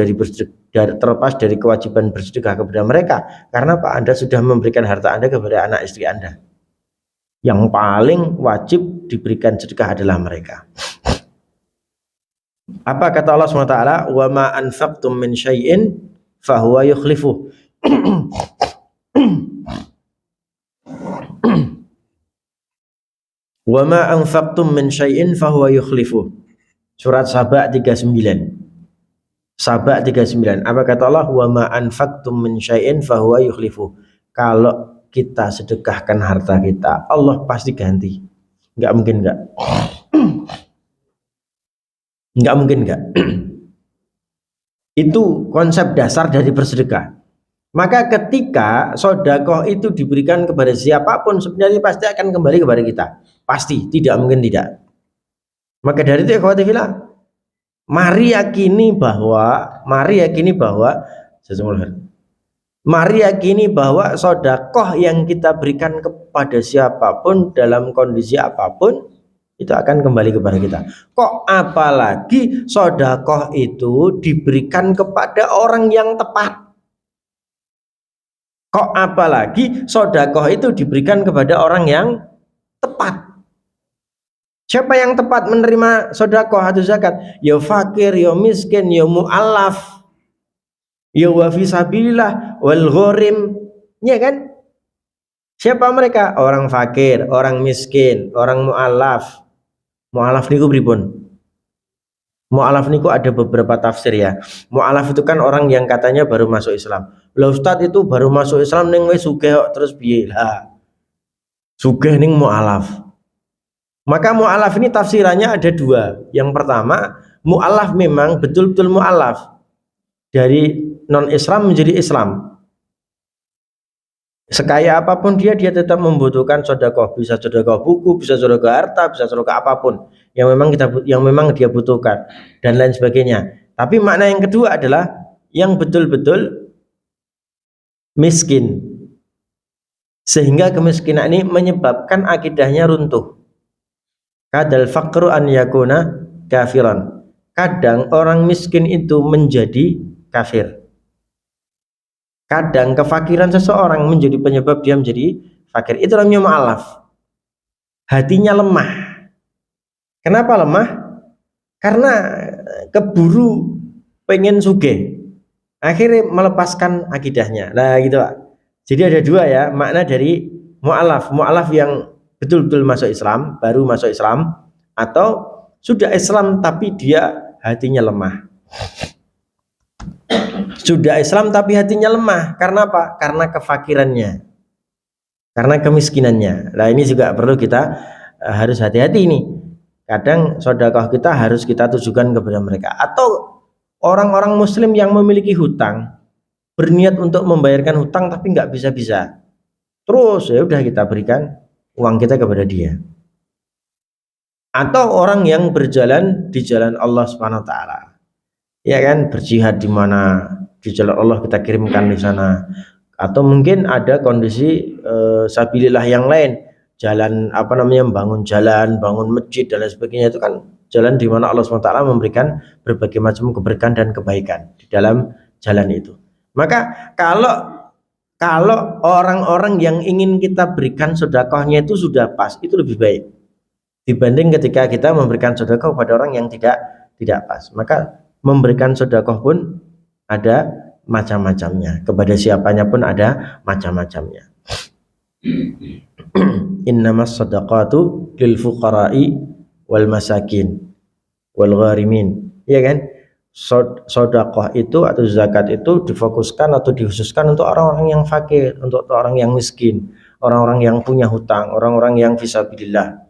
dari kewajiban bersedekah kepada mereka. Karena Pak Anda sudah memberikan harta Anda kepada anak istri Anda. Yang paling wajib diberikan sedekah adalah mereka. Apa kata Allah SWT? Wa ma anfaqtum min syai'in fahuwa yukhlifuh. Wa ma anfaqtum min syai'in fahuwa yukhlifuh. Surat Saba 39. Saba 39. Apa kata Allah? Wa ma anfaqtum min syai'in fahuwa yukhlifuh. Kalau kita sedekahkan harta kita, Allah pasti ganti. Enggak mungkin enggak. Enggak mungkin enggak. Itu konsep dasar dari bersedekah. Maka ketika sedekah itu diberikan kepada siapapun, sebenarnya pasti akan kembali kepada kita. Pasti, tidak mungkin tidak. Maka dari itu mari yakini bahwa sedekah yang kita berikan kepada siapapun dalam kondisi apapun itu akan kembali kepada kita. Kok apalagi sedekah itu diberikan kepada orang yang tepat. Kok apalagi sedekah itu diberikan kepada orang yang tepat. Siapa yang tepat menerima sedekah atau zakat? Ya fakir, ya miskin, ya mu'allaf, ya wa fi sabilillah wal gharim. Ya kan? Siapa mereka? Orang fakir, orang miskin, orang mu'allaf. Mu'alaf niku pripun? Mu'alaf niku ada beberapa tafsir ya. Mu'alaf itu kan orang yang katanya baru masuk Islam. Lah Ustadz itu baru masuk Islam ning wis sugih kok terus piye? Lah. Sugih ning mu'alaf. Maka mu'alaf ini tafsirannya ada dua. Yang pertama, mu'alaf memang betul-betul mu'alaf. Dari non-Islam menjadi Islam. Sekaya apapun dia tetap membutuhkan sedekah, bisa sedekah buku, bisa sedekah harta, bisa sedekah apapun yang memang dia butuhkan dan lain sebagainya. Tapi makna yang kedua adalah yang betul-betul miskin, sehingga kemiskinan ini menyebabkan akidahnya runtuh. Kadal faqru an yakuna kafiran. Kadang orang miskin itu menjadi kafir. Kadang kefakiran seseorang menjadi penyebab dia menjadi fakir. Itu namanya mu'alaf. Hatinya lemah. Kenapa lemah? Karena keburu pengen sugih. Akhirnya melepaskan akidahnya. Nah gitu Pak. Jadi ada dua ya makna dari mu'alaf. Mu'alaf yang betul-betul masuk Islam, baru masuk Islam, atau sudah Islam tapi dia hatinya lemah. Sudah Islam tapi hatinya lemah. Karena apa? Karena kefakirannya, karena kemiskinannya. Nah ini juga perlu kita harus hati-hati nih. Kadang sedekah kita harus kita tujukan kepada mereka. Atau orang-orang muslim yang memiliki hutang, berniat untuk membayarkan hutang tapi nggak bisa-bisa, terus ya udah kita berikan uang kita kepada dia. Atau orang yang berjalan di jalan Allah Subhanahu wa taala, ya kan, berjihad di mana di jalan Allah, kita kirimkan di sana. Atau mungkin ada kondisi sabilillah yang lain, jalan bangun jalan, bangun masjid dan lain sebagainya, itu kan jalan di mana Allah Subhanahu wa taala memberikan berbagai macam keberkahan dan kebaikan di dalam jalan itu. Maka kalau orang-orang yang ingin kita berikan sedekahnya itu sudah pas, itu lebih baik dibanding ketika kita memberikan sedekah kepada orang yang tidak pas. Maka memberikan sedekah pun ada macam-macamnya, kepada siapanya pun ada macam-macamnya. Innamas shadaqatu lil fuqara'i wal masakin wal gharimin, ya kan? Sedekah itu atau zakat itu difokuskan atau dikhususkan untuk orang-orang yang fakir, untuk orang yang miskin, orang-orang yang punya hutang, orang-orang yang fisabilillah,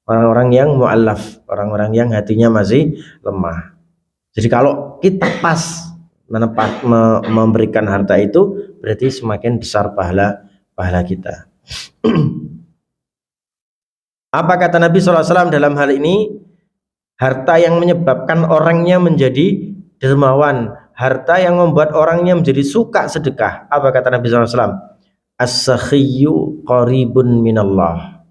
orang-orang yang mu'allaf, orang-orang yang hatinya masih lemah. Jadi kalau kita pas memberikan harta itu, berarti semakin besar pahala kita. Apa kata Nabi SAW dalam hal ini? Harta yang menyebabkan orangnya menjadi dermawan, harta yang membuat orangnya menjadi suka sedekah. Apa kata Nabi SAW? As-sakhiyyu qaribun minallah,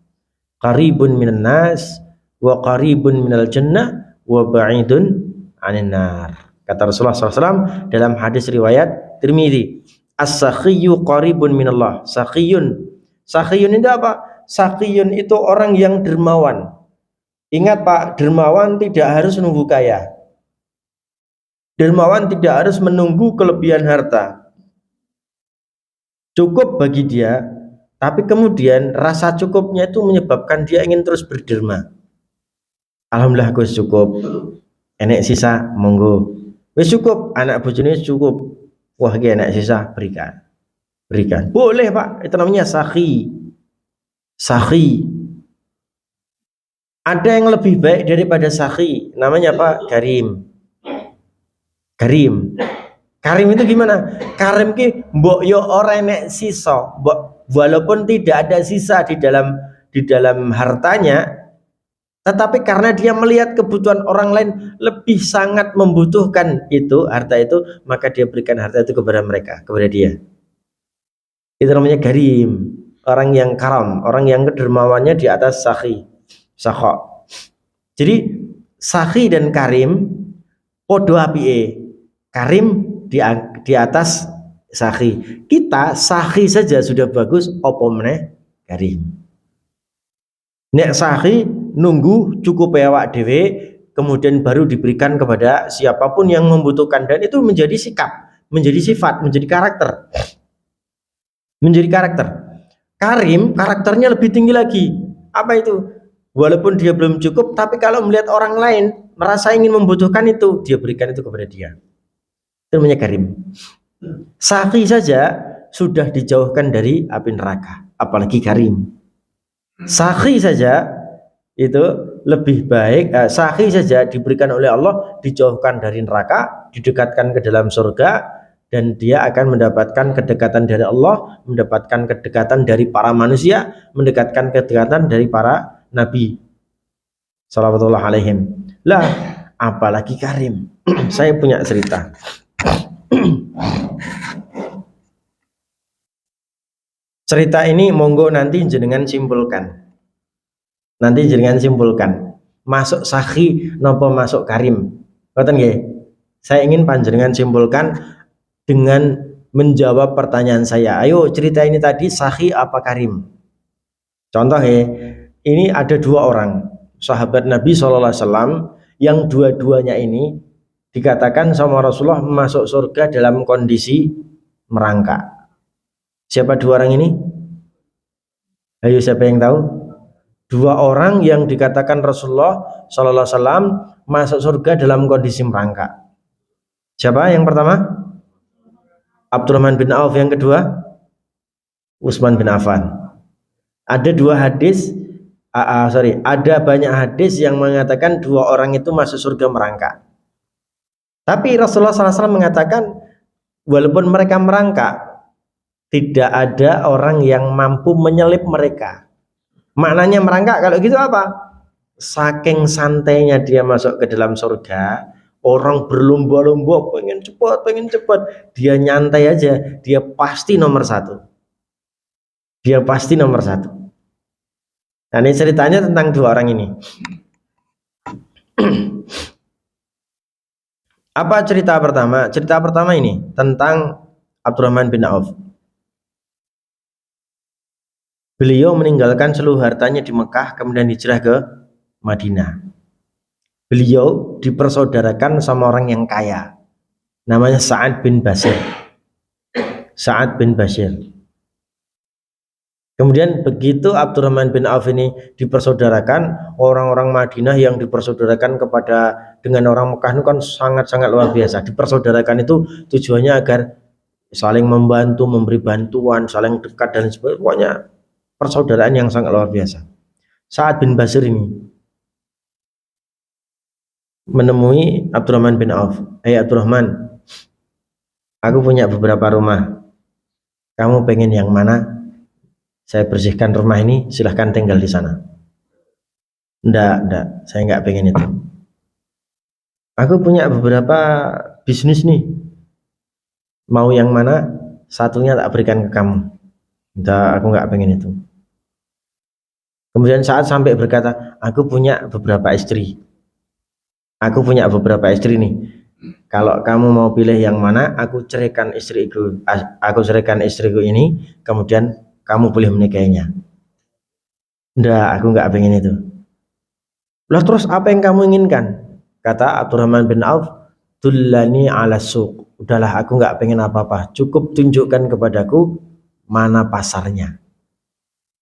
qaribun minan nas, wa qaribun minal jannah, wa ba'idun anin nar. Kata Rasulullah SAW dalam hadis riwayat Tirmidzi, as-sakhiyyu qaribun minallah. Sakhiyun itu apa? Sakhiyun itu orang yang dermawan. Ingat Pak, dermawan tidak harus menunggu kaya. Dermawan tidak harus menunggu kelebihan harta. Cukup bagi dia, tapi kemudian rasa cukupnya itu menyebabkan dia ingin terus berderma. Alhamdulillah Gus cukup, enek sisa monggo. Wis cukup, anak bojone cukup. Wah, iki enek sisa, berikan. Boleh Pak, itu namanya sakhi. Ada yang lebih baik daripada sakhi, namanya apa? Karim. Karim itu gimana? Karim ki mbok yo ora enek sisa, walaupun tidak ada sisa di dalam hartanya, tetapi karena dia melihat kebutuhan orang lain lebih sangat membutuhkan itu harta itu, maka dia berikan harta itu kepada mereka, kepada dia. Itu namanya karim, orang yang karam, orang yang kedermawannya di atas sakhi. Sakho. Jadi sakhi dan karim podo apike. Karim di atas sakhi. Kita sakhi saja sudah bagus, opo meneh karim. Nek sakhi nunggu cukup awak dhewe, kemudian baru diberikan kepada siapapun yang membutuhkan, dan itu menjadi sikap, menjadi sifat, menjadi karakter. Karim karakternya lebih tinggi lagi. Apa itu? Walaupun dia belum cukup, tapi kalau melihat orang lain merasa ingin membutuhkan itu, dia berikan itu kepada dia. Itu namanya karim. Sakhi saja sudah dijauhkan dari api neraka, apalagi karim. Sakhi saja itu lebih baik, sakhi saja diberikan oleh Allah, dijauhkan dari neraka, didekatkan ke dalam surga, dan dia akan mendapatkan kedekatan dari Allah, mendapatkan kedekatan dari para manusia, mendapatkan kedekatan dari para nabi sallallahu alaihim. Lah, apalagi karim. Saya punya cerita. Cerita ini monggo nanti jenengan simpulkan. Nanti jenengan simpulkan. Masuk sahih napa masuk karim. Ngoten nggih. Saya ingin panjenengan simpulkan dengan menjawab pertanyaan saya. Ayo, cerita ini tadi sahih apa karim? Contoh ya, ini ada dua orang sahabat Nabi SAW yang dua-duanya ini dikatakan sama Rasulullah masuk surga dalam kondisi merangkak. Siapa dua orang ini? Ayo, siapa yang tahu? Dua orang yang dikatakan Rasulullah SAW masuk surga dalam kondisi merangkak. Siapa yang pertama? Abdurrahman bin Auf. Yang kedua Utsman bin Affan. Ada dua hadis, ada banyak hadis yang mengatakan dua orang itu masuk surga merangkak. Tapi Rasulullah SAW mengatakan walaupun mereka merangkak, tidak ada orang yang mampu menyelip mereka. Maknanya merangkak kalau gitu apa? Saking santainya dia masuk ke dalam surga, orang berlomba-lomba pengen cepat, dia nyantai aja, dia pasti nomor satu. Dia pasti nomor satu. Nah, ini ceritanya tentang dua orang ini. Apa cerita pertama? Cerita pertama ini tentang Abdurrahman bin Auf. Beliau meninggalkan seluruh hartanya di Mekah, kemudian hijrah ke Madinah. Beliau dipersaudarakan sama orang yang kaya, namanya Sa'ad bin Bashir. Sa'ad bin Bashir. Kemudian begitu Abdurrahman bin Auf ini dipersaudarakan, orang-orang Madinah yang dipersaudarakan dengan orang Mekah itu kan sangat-sangat luar biasa. Dipersaudarakan itu tujuannya agar saling membantu, memberi bantuan, saling dekat dan sebagainya. Pokoknya persaudaraan yang sangat luar biasa. Sa'ad bin Bashir ini menemui Abdurrahman bin Auf. Abdurrahman, aku punya beberapa rumah. Kamu pengen yang mana? Saya bersihkan rumah ini, silahkan tinggal di sana. Enggak, saya enggak pengen itu. Aku punya beberapa bisnis nih. Mau yang mana? Satunya tak berikan ke kamu. Enggak, aku enggak pengen itu. Kemudian saat sampai berkata, aku punya beberapa istri. Aku punya beberapa istri nih. Kalau kamu mau pilih yang mana, aku ceraikan istriku. Aku ceraikan istriku ini, kemudian kamu boleh menikahinya. Enggak, aku enggak pengen itu. Lah terus apa yang kamu inginkan? Kata Abdurrahman bin Auf, dullani ala suq. Udahlah, aku enggak pengen apa-apa. Cukup tunjukkan kepadaku mana pasarnya.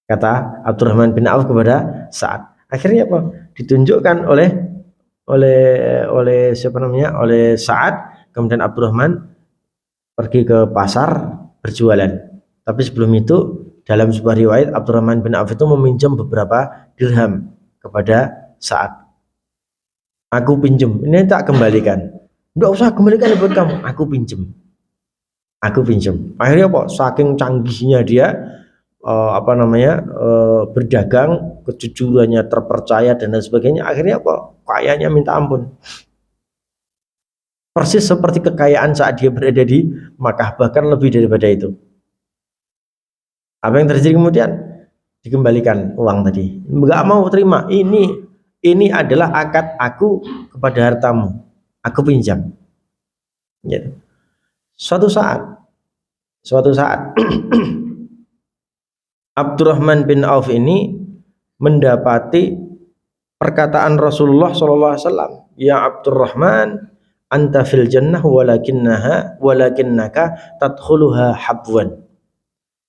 Kata Abdurrahman bin Auf kepada Sa'ad. Akhirnya apa? Ditunjukkan oleh siapa namanya? Oleh Sa'ad. Kemudian Abdurrahman pergi ke pasar berjualan. Tapi sebelum itu, dalam sebuah riwayat Abdurrahman bin Auf itu meminjam beberapa dirham kepada Sa'ad. Aku pinjam, ini tak kembalikan. Enggak usah kembalikan buat kamu, aku pinjam. Akhirnya apa? Saking canggihnya dia berdagang, kejujurannya terpercaya dan lain sebagainya. Akhirnya apa? Kayanya minta ampun. Persis seperti kekayaan saat dia berada di Makkah, bahkan lebih daripada itu. Apa yang terjadi kemudian? Dikembalikan uang tadi. Enggak mau terima. Ini adalah akad aku kepada hartamu. Aku pinjam. Gitu. Suatu saat Abdurrahman bin Auf ini mendapati perkataan Rasulullah SAW. Ya Abdurrahman, anta fil jannah walakinnaka tadkhuluha habwan.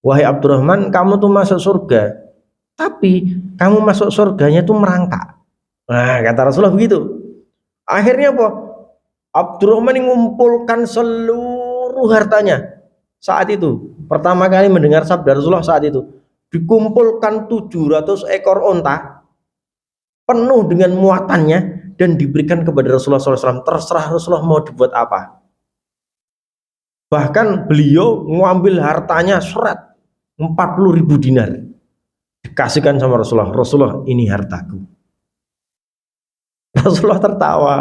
Wahai Abdurrahman, kamu tuh masuk surga, tapi kamu masuk surganya tuh merangkak. Nah, kata Rasulullah begitu. Akhirnya apa? Abdurrahman mengumpulkan seluruh hartanya saat itu. Pertama kali mendengar sabda Rasulullah saat itu. Dikumpulkan 700 ekor onta penuh dengan muatannya dan diberikan kepada Rasulullah SAW. Terserah Rasulullah mau dibuat apa. Bahkan beliau ngambil hartanya 40.000 dinar, dikasihkan sama Rasulullah. Rasulullah, ini hartaku. Rasulullah tertawa.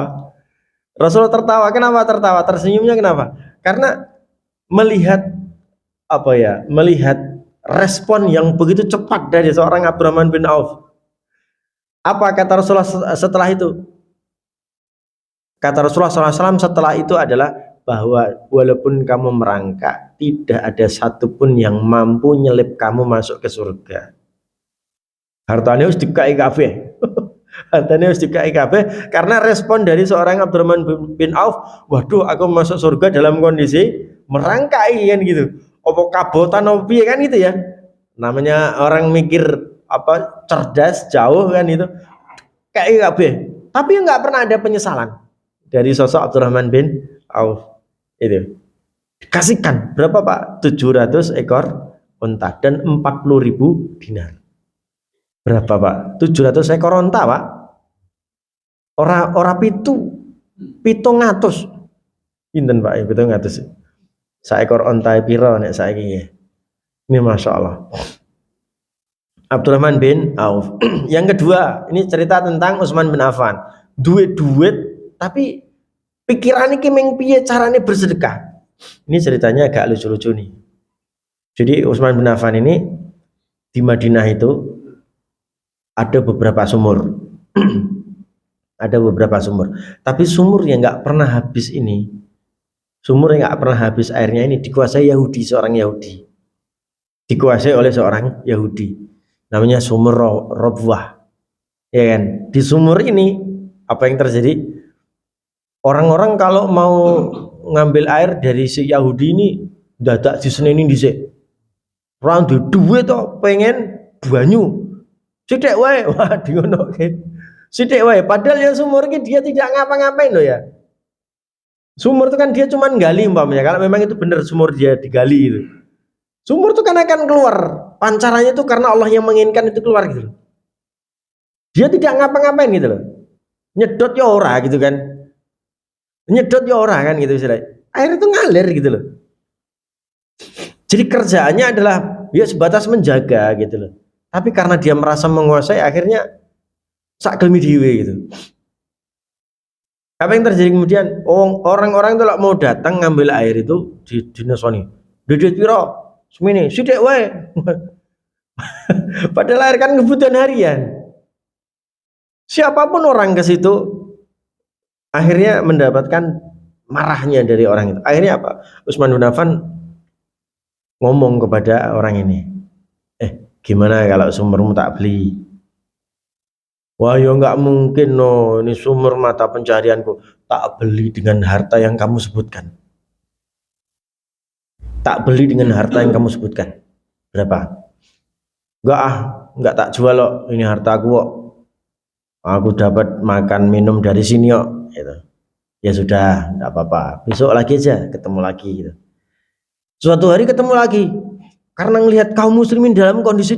Rasulullah tertawa. Kenapa tertawa? Tersenyumnya kenapa? Karena melihat melihat respon yang begitu cepat dari seorang Abdurrahman bin Auf. Apa kata Rasulullah setelah itu? Kata Rasulullah SAW setelah itu adalah bahwa walaupun kamu merangkak, tidak ada satupun yang mampu nyelip kamu masuk ke surga. Hartanya harus dikai kabeh. Hartanya harus dikai kabeh karena respon dari seorang Abdurrahman bin Auf, waduh aku masuk surga dalam kondisi merangkai kan gitu. Apa kabotan apa piye kan gitu ya. Namanya orang mikir cerdas, jauh kan itu. Kai kabeh. Tapi enggak pernah ada penyesalan dari sosok Abdurrahman bin Auf itu. Dikasihkan berapa Pak? 700 ekor unta dan 40.000 dinar. Berapa Pak? 700 ekor unta Pak. Ora pitung atus. Pinten Pak? 700. Saekor unta piro nek saiki. Ini Masya Allah. Abdurrahman bin Auf. Yang kedua, ini cerita tentang Utsman bin Affan. Duit tapi pikirannya meng piye carane bersedekah. Ini ceritanya agak lucu-lucu nih. Jadi Utsman bin Affan ini di Madinah itu ada beberapa sumur. Ada beberapa sumur. Tapi sumur yang nggak pernah habis ini, sumur yang nggak pernah habis airnya ini dikuasai Yahudi, seorang Yahudi. Dikuasai oleh seorang Yahudi. Namanya sumur Robwah. Ya kan? Di sumur ini apa yang terjadi? Orang-orang kalau mau ngambil air dari si Yahudi ini dadak diseneni dhisik. Orang duwe to pengen banyu. Sithik wae, wah dingonoke. Sithik wae, padahal yang sumur ini dia tidak ngapa-ngapain loh ya. Sumur itu kan dia cuma gali umpamanya. Kalau memang itu benar sumur dia digali itu. Sumur itu kan akan keluar. Pancarannya itu karena Allah yang menginginkan itu keluar gitu. Dia tidak ngapa-ngapain gitu loh. Nyedot ya ora gitu kan. Nyedot ya ora kan gitu istilahnya. Air itu ngalir gitu loh. Jadi kerjaannya adalah dia sebatas menjaga gitu loh. Tapi karena dia merasa menguasai akhirnya sak gelmi dhewe gitu. Apa yang terjadi kemudian? Orang-orang itu mau datang ngambil air itu di nesoni. Duit piro? Semini, sithik wae. Padahal air kan kebutuhan harian. Siapapun orang ke situ akhirnya mendapatkan marahnya dari orang itu. Akhirnya apa? Utsman bin Affan ngomong kepada orang ini, gimana kalau sumbermu tak beli? Wah ya nggak mungkin no, ini sumber mata pencarianku, tak beli dengan harta yang kamu sebutkan. Tak beli dengan harta yang kamu sebutkan. Berapa? Enggak tak jual loh, ini hartaku kok. Aku dapat makan minum dari sini kok gitu. Ya sudah, enggak apa-apa. Besok lagi aja, ketemu lagi gitu. Suatu hari ketemu lagi. Karena ngelihat kaum muslimin dalam kondisi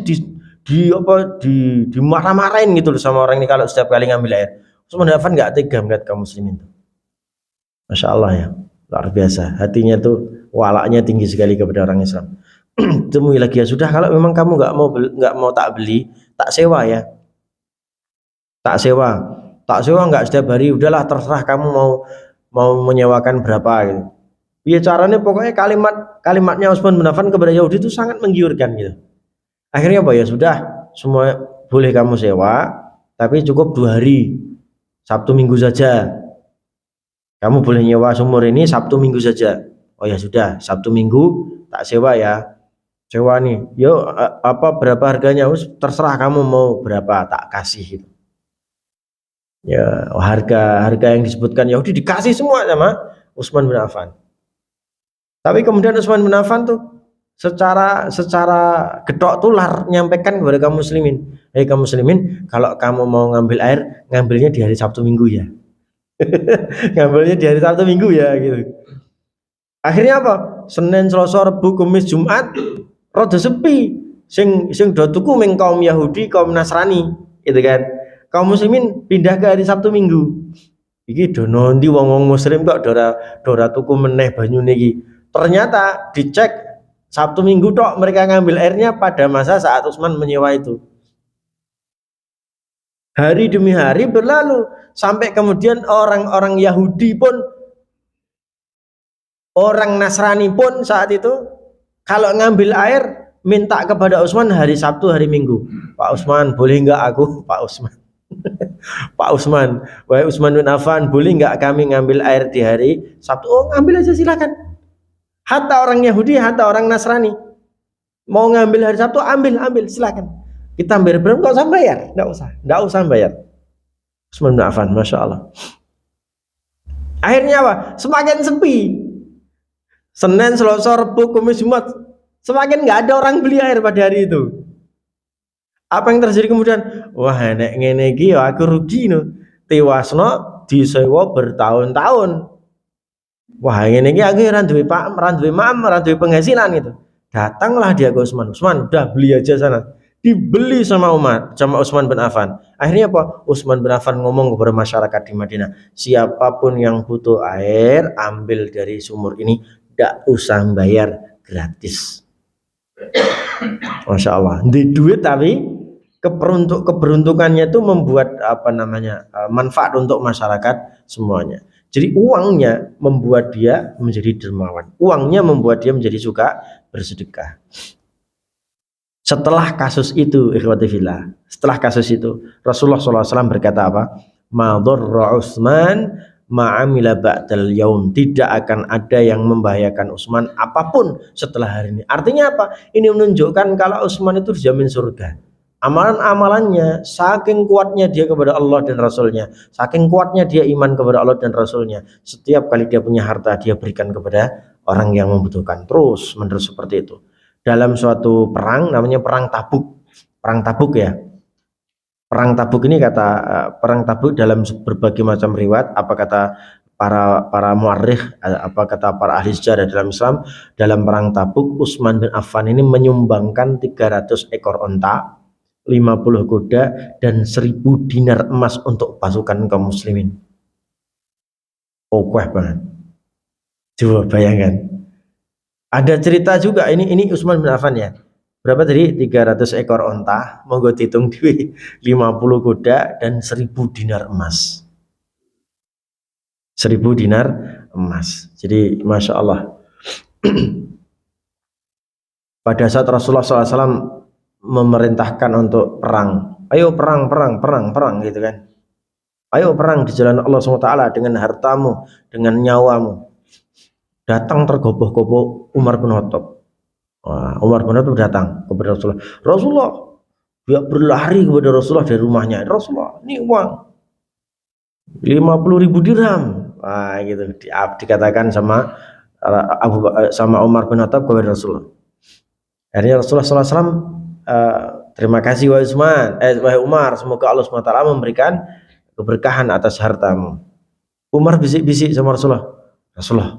dimarah-marahin gitu loh sama orang ini kalau setiap kali ngambil air. Utsman bin Affan enggak tega melihat kaum muslimin itu. Masya Allah ya, luar biasa. Hatinya tuh walaknya tinggi sekali kepada orang Islam. Temui lagi, ya sudah kalau memang kamu nggak mau tak beli, tak sewa ya. Tak sewa nggak setiap hari, udahlah terserah kamu mau menyewakan berapa gitu. Ya caranya pokoknya kalimatnya Utsman bin Affan kepada Yahudi itu sangat menggiurkan gitu. Akhirnya apa ya sudah, semua boleh kamu sewa, tapi cukup 2 hari, Sabtu Minggu saja. Kamu boleh nyewa sumur ini Sabtu Minggu saja. Oh ya sudah, Sabtu Minggu tak sewa ya. Sewa nih, yuk berapa harganya? Terserah kamu mau berapa, tak kasih gitu. Ya harga yang disebutkan Yahudi dikasih semua sama Utsman bin Affan. Tapi kemudian Utsman bin Affan tuh secara getok tular nyampaikan kepada kaum muslimin, kaum muslimin, kalau kamu mau ngambil air, ngambilnya di hari Sabtu Minggu ya. Ngambilnya di hari Sabtu Minggu ya gitu. Akhirnya apa? Senin, Selasa, Rabu, Kamis, Jumat rada sepi. Sing do tuku meng kaum Yahudi, kaum Nasrani, gitu kan. Kaum muslimin pindah ke hari Sabtu Minggu. Iki do nondi wong-wong muslim kok dora tuku meneh banyune iki. Ternyata dicek Sabtu Minggu tok mereka ngambil airnya pada masa saat Utsman menyewa itu. Hari demi hari berlalu sampai kemudian orang-orang Yahudi pun, orang Nasrani pun saat itu kalau ngambil air minta kepada Utsman hari Sabtu, hari Minggu. Pak Utsman, boleh nggak aku? Pak Utsman, Pak Utsman, wahai Utsman bin Affan, boleh nggak kami ngambil air di hari Sabtu? Oh, ngambil aja silakan. Hatta orang Yahudi, hatta orang Nasrani mau ngambil hari Sabtu, ambil silakan. Kita ambil berapa? Nggak usah bayar, nggak usah bayar. Utsman bin Affan, masya Allah. Akhirnya apa? Semakin sepi. Senin, Selasa, Rabu, Kamis, Jumat, semakin nggak ada orang beli air pada hari itu. Apa yang terjadi kemudian? Wah, nek ngene iki ya aku rugi no. Tewasno disewa bertahun-tahun. Wah, ngene iki aku ora duwe Pak, ora duwe mam, ora duwe penghasilan gitu. Datanglah dia ke Utsman. Utsman, udah beli aja sana. Dibeli sama Utsman bin Affan. Akhirnya apa? Utsman bin Affan ngomong kepada masyarakat di Madinah, siapapun yang butuh air, ambil dari sumur ini, tidak usah bayar, gratis. Masya Allah. Di duit tapi keberuntukannya itu membuat manfaat untuk masyarakat semuanya. Jadi uangnya membuat dia menjadi dermawan. Uangnya membuat dia menjadi suka bersedekah. Setelah kasus itu, ikhwati fillah, setelah kasus itu, Rasulullah SAW berkata apa? Ma dharra Utsman ma'amila ba'dal yaum. Tidak akan ada yang membahayakan Utsman apapun setelah hari ini. Artinya apa? Ini menunjukkan kalau Utsman itu dijamin surga. Amalan-amalannya saking kuatnya dia kepada Allah dan Rasulnya, saking kuatnya dia iman kepada Allah dan Rasulnya, setiap kali dia punya harta dia berikan kepada orang yang membutuhkan, terus menerus seperti itu. Dalam suatu perang namanya perang Tabuk ya. Perang Tabuk ini kata perang Tabuk dalam berbagai macam riwayat, apa kata para muarikh, apa kata para ahli sejarah dalam Islam, dalam perang Tabuk Utsman bin Affan ini menyumbangkan 300 ekor onta, 50 kuda dan 1000 dinar emas untuk pasukan kaum muslimin. Oke banget. Coba bayangkan. Ada cerita juga, ini Utsman bin Affan ya. Berapa tadi? 300 ekor onta, monggo dihitung di 50 kuda dan 1000 dinar emas. 1000 dinar emas. Jadi Masya Allah. Pada saat Rasulullah SAW memerintahkan untuk perang, ayo perang gitu kan, ayo perang di jalan Allah SWT dengan hartamu, dengan nyawamu. Datang tergopoh-gopoh Umar bin Khattab. Umar bin Khattab datang kepada Rasulullah, dia berlari kepada Rasulullah dari rumahnya. Rasulullah, ini uang 50.000 dirham. Gitu dikatakan sama Umar bin Khattab kepada Rasulullah. Akhirnya Rasulullah SAW, terima kasih wahai Umar, semoga Allah SWT memberikan keberkahan atas hartamu. Umar bisik-bisik sama Rasulullah,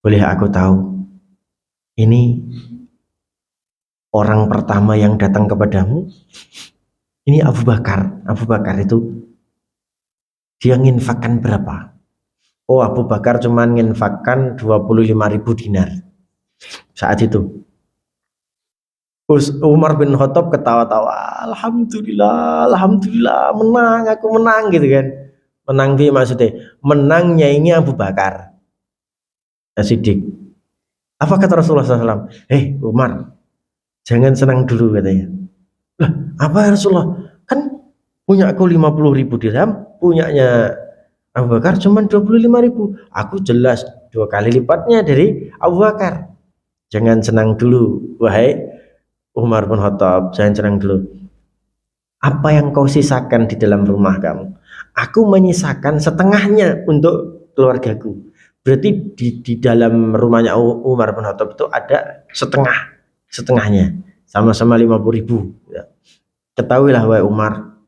boleh aku tahu ini orang pertama yang datang kepadamu? Ini Abu Bakar. Abu Bakar itu dia nginfakkan berapa? Oh, Abu Bakar cuma nginfakkan 25.000 dinar saat itu. Umar bin Khattab ketawa-tawa, alhamdulillah menang, aku menang gitu kan. Menang dia maksudnya, menangnya ini Abu Bakar As-Siddiq. Apa kata Rasulullah SAW? Umar, jangan senang dulu katanya. Lah, apa ya Rasulullah? Kan punya aku 50.000 dirham, punyanya Abu Bakar cuma 25.000. Aku jelas 2 kali lipatnya dari Abu Bakar. Jangan senang dulu, wahai Umar bin Khattab, jangan senang dulu. Apa yang kau sisakan di dalam rumah kamu? Aku menyisakan setengahnya untuk keluargaku. Berarti di dalam rumahnya Umar bin Khattab itu ada setengahnya, sama-sama 50.000. Ya. Ketahuilah wahai Umar,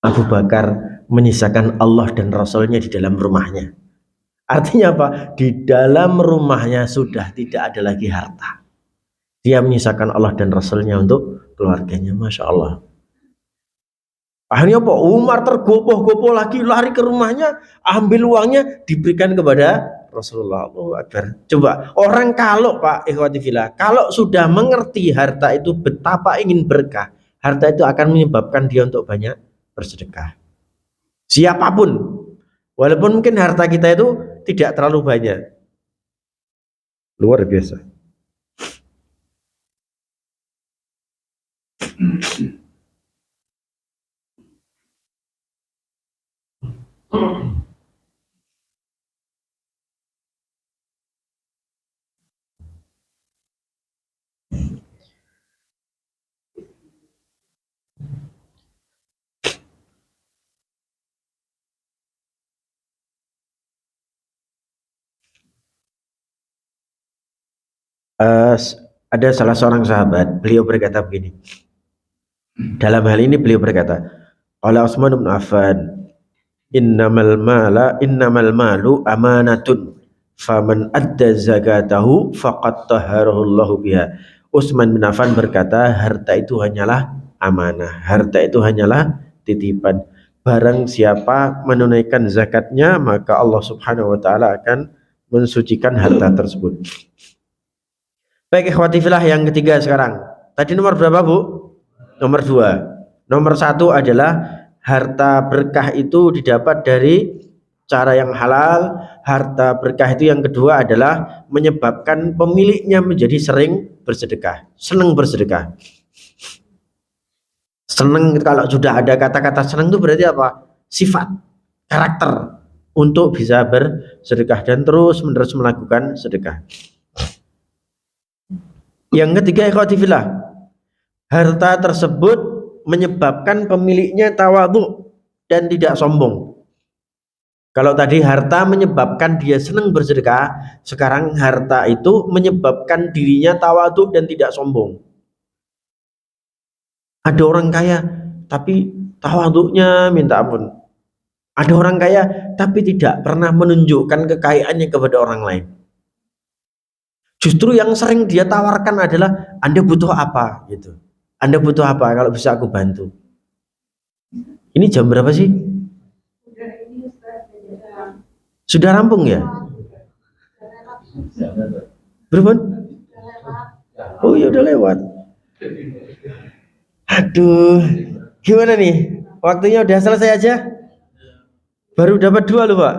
Abu Bakar menyisakan Allah dan Rasulnya di dalam rumahnya. Artinya apa? Di dalam rumahnya sudah tidak ada lagi harta. Dia menyisakan Allah dan Rasulnya untuk keluarganya. Masya Allah. Akhirnya apa? Umar tergopoh-gopoh lagi, lari ke rumahnya, ambil uangnya, diberikan kepada Rasulullah. Allahu Akbar. Coba orang kalau Pak ikhwati fillah, kalau sudah mengerti harta itu betapa ingin berkah, harta itu akan menyebabkan dia untuk banyak bersedekah. Siapapun, walaupun mungkin harta kita itu tidak terlalu banyak. Luar biasa. Ada salah seorang sahabat, beliau berkata begini. Dalam hal ini beliau berkata, "Qala Utsman bin Affan, innamal malu amanatun, faman adda zakatahu faqad tahharahu Allahu biha." Utsman bin Affan berkata, harta itu hanyalah amanah, harta itu hanyalah titipan. Barang siapa menunaikan zakatnya, maka Allah Subhanahu wa taala akan mensucikan harta tersebut. Baik ikhwati fillah, yang ketiga sekarang. Tadi nomor berapa, Bu? Nomor 2. Nomor 1 adalah harta berkah itu didapat dari cara yang halal. Harta berkah itu yang kedua adalah menyebabkan pemiliknya menjadi sering bersedekah, senang bersedekah. Senang, kalau sudah ada kata-kata senang itu berarti apa? Sifat, karakter untuk bisa bersedekah dan terus menerus melakukan sedekah. Yang ketiga ikhwati fillah, harta tersebut menyebabkan pemiliknya tawadhu dan tidak sombong. Kalau tadi harta menyebabkan dia senang bersedekah, sekarang harta itu menyebabkan dirinya tawadhu dan tidak sombong. Ada orang kaya tapi tawadhunya minta ampun. Ada orang kaya tapi tidak pernah menunjukkan kekayaannya kepada orang lain. Justru yang sering dia tawarkan adalah, Anda butuh apa gitu. Anda butuh apa, kalau bisa aku bantu. Ini jam berapa sih? Sudah rampung ya? Berapa? Oh ya udah lewat. Aduh, gimana nih? Waktunya udah selesai aja? Baru dapat 2 loh Pak.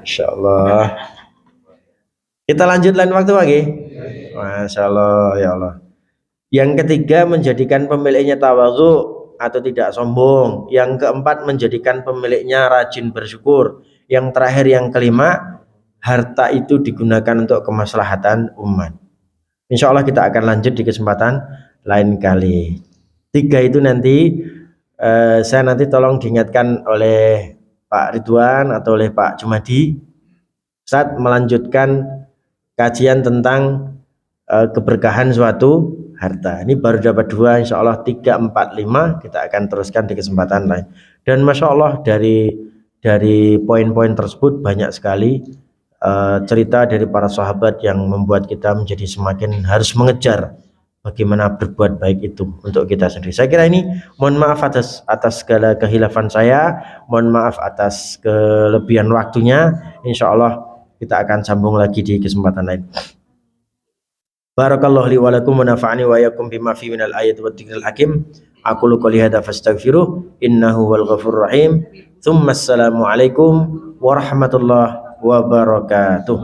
Insya Allah. Kita lanjut lain waktu lagi. Masya Allah, ya Allah. Yang ketiga, menjadikan pemiliknya tawadhu atau tidak sombong. Yang keempat, menjadikan pemiliknya rajin bersyukur. Yang terakhir, yang kelima, harta itu digunakan untuk kemaslahatan umat. Insya Allah kita akan lanjut di kesempatan lain kali. 3 itu nanti saya nanti tolong diingatkan oleh Pak Ridwan atau oleh Pak Jumadi saat melanjutkan kajian tentang keberkahan suatu harta. Ini baru dapat 2, insya Allah 3, 4, 5 kita akan teruskan di kesempatan lain. Dan masya Allah dari poin-poin tersebut banyak sekali cerita dari para sahabat yang membuat kita menjadi semakin harus mengejar bagaimana berbuat baik itu untuk kita sendiri. Saya kira ini, mohon maaf atas segala kehilafan saya, mohon maaf atas kelebihan waktunya. Insya Allah kita akan sambung lagi di kesempatan lain. Barakallahu li wa lakum wa nafa'ani wa iyyakum bima fi minal ayati wat dzikril hakim. Aqulu qouli hadza fastaghfiruh innahu wal ghafurur rahim. Tsumma assalamu alaikum warahmatullahi wabarakatuh.